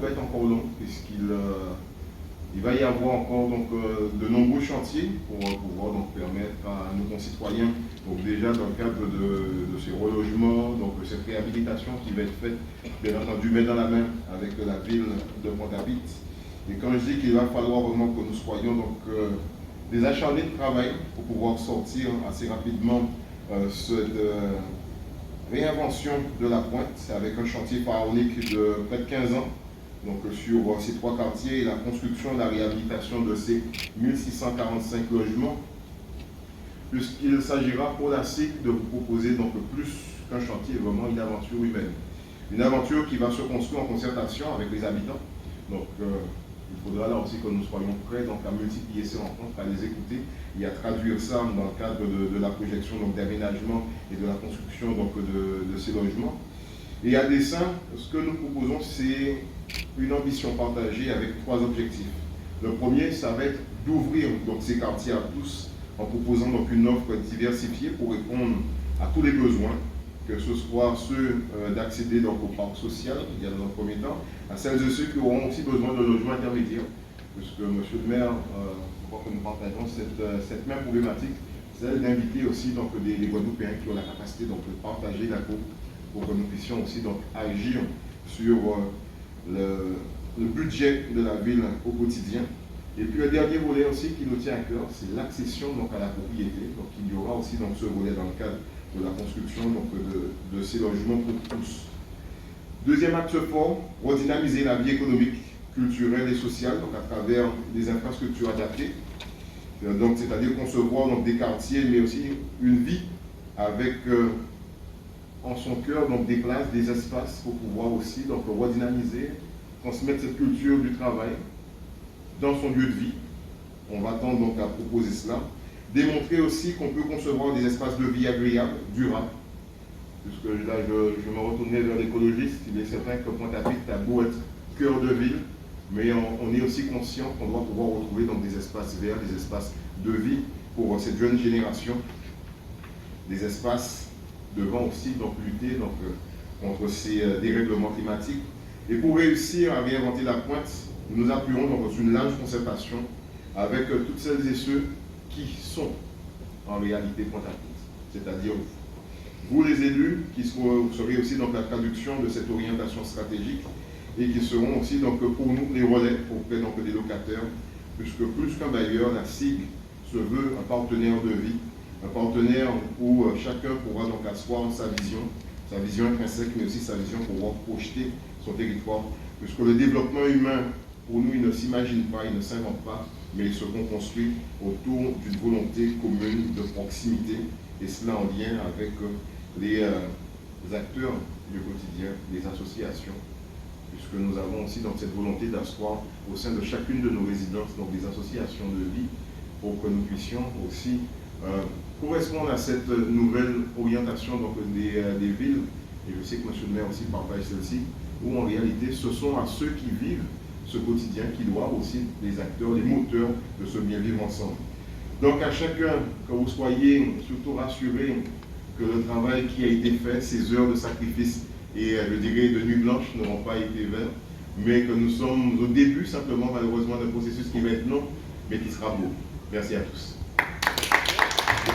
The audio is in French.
va être encore long, puisqu'il il va y avoir encore donc, de nombreux chantiers pour pouvoir donc, permettre à nos concitoyens, donc déjà dans le cadre de ces relogements, donc de cette réhabilitation qui va être faite, bien entendu, main dans la main avec la ville de Pointe-à-Pitre. Et quand je dis qu'il va falloir vraiment que nous soyons donc, des acharnés de travail pour pouvoir sortir assez rapidement cette réinvention de la Pointe, avec un chantier pharaonique de près de 15 ans. Donc sur ces 3 quartiers et la construction et la réhabilitation de ces 1645 logements, puisqu'il s'agira pour la SIC de vous proposer donc plus qu'un chantier, vraiment une aventure humaine. Une aventure qui va se construire en concertation avec les habitants. Donc il faudra là aussi que nous soyons prêts donc, à multiplier ces rencontres, à les écouter et à traduire ça dans le cadre de la projection d'aménagement et de la construction donc, de ces logements. Et à dessein, ce que nous proposons, c'est une ambition partagée avec 3 objectifs. Le premier, ça va être d'ouvrir ces quartiers à tous en proposant donc une offre diversifiée pour répondre à tous les besoins, que ce soit ceux d'accéder au parc social, il y a dans un premier temps, à celles et ceux qui auront aussi besoin de logements intermédiaires, puisque Monsieur le maire, je crois que nous partageons cette même problématique, celle d'inviter aussi donc, des Guadeloupéens qui ont la capacité donc, de partager la cour pour que nous puissions aussi donc, agir sur le budget de la ville au quotidien. Et puis le dernier volet aussi qui nous tient à cœur, c'est l'accession à la propriété. Donc il y aura aussi donc, ce volet dans le cadre de la construction donc, de ces logements pour tous. Deuxième axe fort, redynamiser la vie économique, culturelle et sociale donc, à travers des infrastructures adaptées. Donc c'est-à-dire concevoir donc, des quartiers, mais aussi une vie avec en son cœur donc, des places, des espaces pour pouvoir aussi donc, redynamiser, transmettre cette culture du travail dans son lieu de vie. On va tendre donc à proposer cela. Démontrer aussi qu'on peut concevoir des espaces de vie agréables, durables. Puisque là, je me retournais vers l'écologiste. Il est certain que Pointe-à-Pitre a beau être cœur de ville, mais on est aussi conscient qu'on doit pouvoir retrouver donc, des espaces verts, des espaces de vie pour cette jeune génération. Des espaces devant aussi donc, lutter donc, contre ces dérèglements climatiques. Et pour réussir à réinventer la Pointe, nous appuyons dans une large concertation avec toutes celles et ceux qui sont en réalité Pointe-à-Pitre, c'est-à-dire vous les élus qui serez aussi dans la traduction de cette orientation stratégique et qui seront aussi donc, pour nous les relais auprès donc, des locataires, puisque plus qu'un bailleur, la SIG se veut un partenaire de vie, un partenaire où chacun pourra donc asseoir sa vision intrinsèque, mais aussi sa vision pour pouvoir projeter son territoire, puisque le développement humain, pour nous, il ne s'imagine pas, il ne s'invente pas, mais il se construit autour d'une volonté commune de proximité, et cela en lien avec les acteurs du quotidien, les associations, puisque nous avons aussi donc, cette volonté d'asseoir au sein de chacune de nos résidences donc, des associations de vie, pour que nous puissions aussi correspondre à cette nouvelle orientation donc, des villes, et je sais que M. le maire aussi partage celle-ci, où en réalité ce sont à ceux qui vivent ce quotidien qui doivent aussi les acteurs, les moteurs de ce bien vivre ensemble. Donc à chacun, que vous soyez surtout rassurés que le travail qui a été fait, ces heures de sacrifice et je dirais de nuit blanche n'auront pas été vaines, mais que nous sommes au début simplement malheureusement d'un processus qui va être long, mais qui sera beau. Merci à tous.